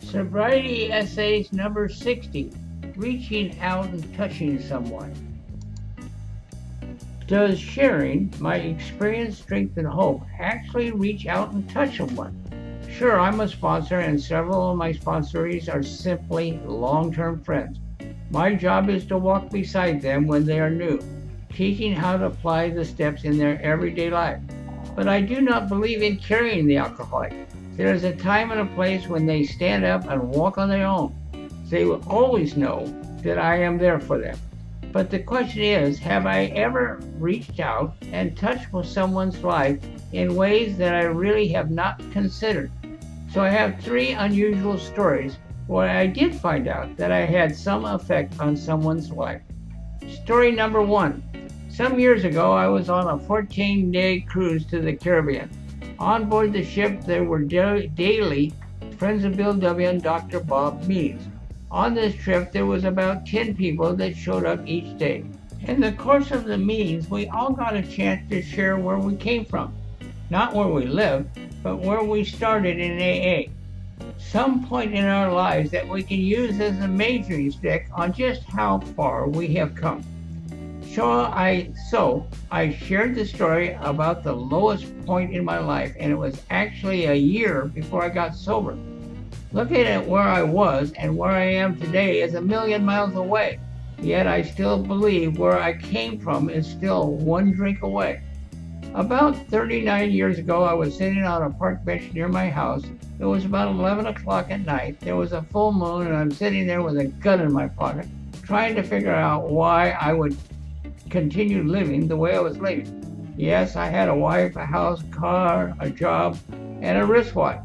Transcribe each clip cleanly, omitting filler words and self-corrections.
Sobriety Essays number 60, Reaching Out and Touching Someone. Does sharing my experience, strength, and hope actually reach out and touch someone? Sure, I'm a sponsor, and several of my sponsorees are simply long-term friends. My job is to walk beside them when they are new, teaching how to apply the steps in their everyday life. But I do not believe in carrying the alcoholic. There is a time and a place when they stand up and walk on their own. They will always know that I am there for them. But the question is, have I ever reached out and touched with someone's life in ways that I really have not considered? So I have three unusual stories where I did find out that I had some effect on someone's life. Story number one. Some years ago, I was on a 14-day cruise to the Caribbean. On board the ship, there were daily Friends of Bill W. and Dr. Bob meetings. On this trip, there was about 10 people that showed up each day. In the course of the meetings, we all got a chance to share where we came from. Not where we lived, but where we started in AA. Some point in our lives that we can use as a measuring stick on just how far we have come. So I shared the story about the lowest point in my life, and it was actually a year before I got sober. Looking at where I was and where I am today is a million miles away, yet I still believe where I came from is still one drink away. About 39 years ago, I was sitting on a park bench near my house. It was about 11 o'clock at night. There was a full moon, and I'm sitting there with a gun in my pocket, trying to figure out why I would continue living the way I was living. Yes, I had a wife, a house, car, a job, and a wristwatch,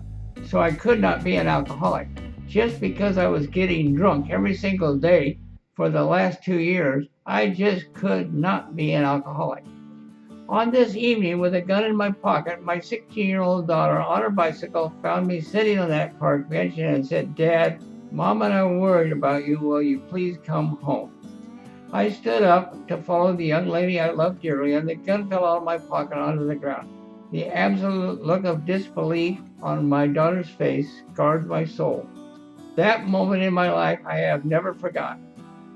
so I could not be an alcoholic. Just because I was getting drunk every single day for the last 2 years, I just could not be an alcoholic. On this evening, with a gun in my pocket, my 16-year-old daughter on her bicycle found me sitting on that park bench and said, "Dad, Mom and I are worried about you. Will you please come home?" I stood up to follow the young lady I loved dearly, and the gun fell out of my pocket onto the ground. The absolute look of disbelief on my daughter's face scarred my soul. That moment in my life I have never forgotten.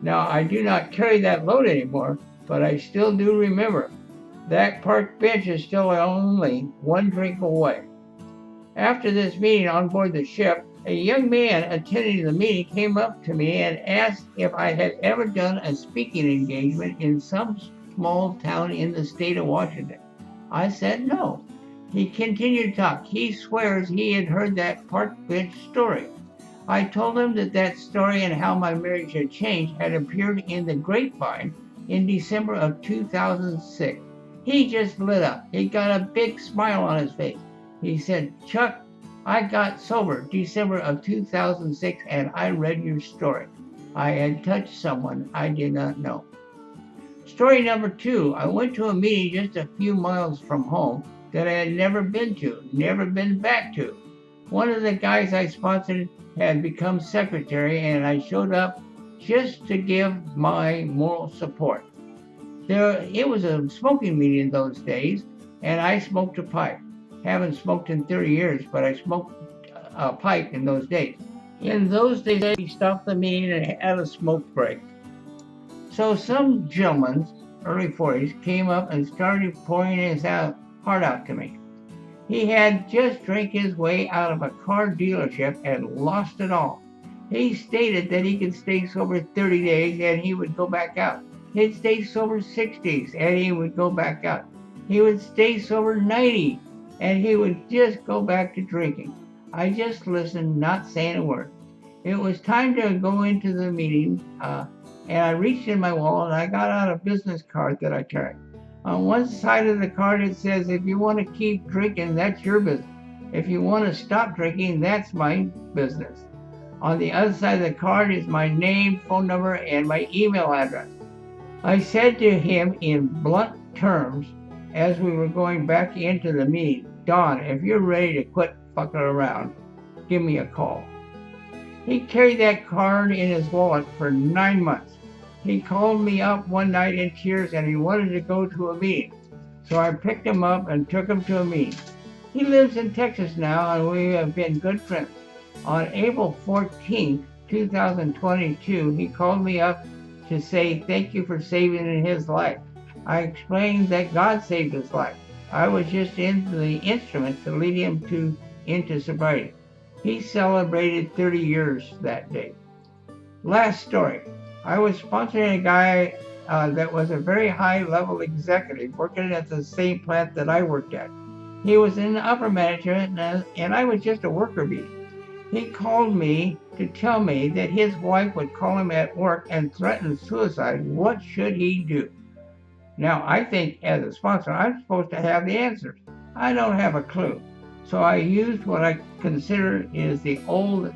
Now, I do not carry that load anymore, but I still do remember. That park bench is still only one drink away. After this meeting on board the ship, a young man attending the meeting came up to me and asked if I had ever done a speaking engagement in some small town in the state of Washington. I said no. He continued to talk. He swears he had heard that park bench story. I told him that story and how my marriage had changed had appeared in the grapevine in December of 2006. He just lit up. He got a big smile on his face. He said, "Chuck, I got sober December of 2006 and I read your story. I had touched someone I did not know." Story number two, I went to a meeting just a few miles from home that I had never been to, never been back to. One of the guys I sponsored had become secretary, and I showed up just to give my moral support. It was a smoking meeting in those days, and I smoked a pipe. Haven't smoked in 30 years, but I smoked a pipe in those days. In those days, we stopped the meeting and had a smoke break. So some gentleman, early 40s, came up and started pouring his heart out to me. He had just drank his way out of a car dealership and lost it all. He stated that he could stay sober 30 days and he would go back out. He'd stay sober 60 and he would go back out. He would stay sober 90 and he would just go back to drinking. I just listened, not saying a word. It was time to go into the meeting, and I reached in my wallet and I got out a business card that I carried. On one side of the card it says, "If you want to keep drinking, that's your business. If you want to stop drinking, that's my business." On the other side of the card is my name, phone number, and my email address. I said to him in blunt terms as we were going back into the meeting, "Don, if you're ready to quit fucking around, give me a call." He carried that card in his wallet for 9 months. He called me up one night in tears and he wanted to go to a meeting. So I picked him up and took him to a meeting. He lives in Texas now and we have been good friends. On April 14th, 2022, he called me up to say thank you for saving his life. I explained that God saved his life. I was just in the instrument to lead him into sobriety. He celebrated 30 years that day. Last story. I was sponsoring a guy that was a very high level executive working at the same plant that I worked at. He was in the upper management and I was just a worker bee. He called me to tell me that his wife would call him at work and threaten suicide. What should he do? Now, I think as a sponsor, I'm supposed to have the answers. I don't have a clue. So I used what I consider is the old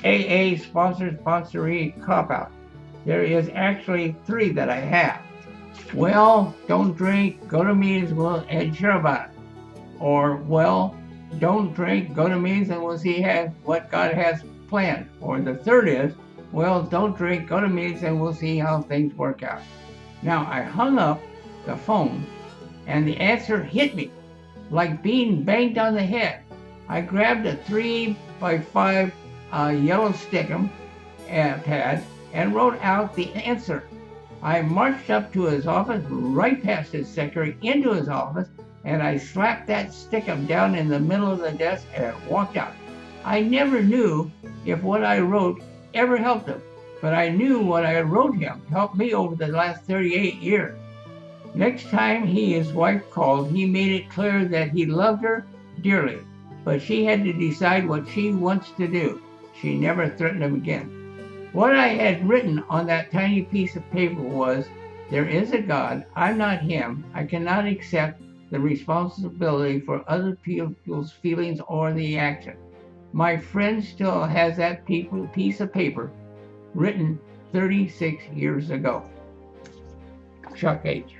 AA sponsoree cop-out. There is actually 3 that I have. Well, don't drink, go to meetings, and share about it. Or, well, don't drink, go to meetings, and we'll see what God has planned. Or the third is, well, don't drink, go to meetings, and we'll see how things work out. Now, I hung up the phone, and the answer hit me like being banged on the head. I grabbed a 3x5 yellow stickum pad and wrote out the answer. I marched up to his office, right past his secretary, into his office, and I slapped that stickum down in the middle of the desk and walked out. I never knew if what I wrote ever helped him, but I knew what I wrote him helped me over the last 38 years. Next time his wife called, he made it clear that he loved her dearly, but she had to decide what she wants to do. She never threatened him again. What I had written on that tiny piece of paper was, there is a God, I'm not him, I cannot accept the responsibility for other people's feelings or the action. My friend still has that piece of paper written 36 years ago. Chuck H.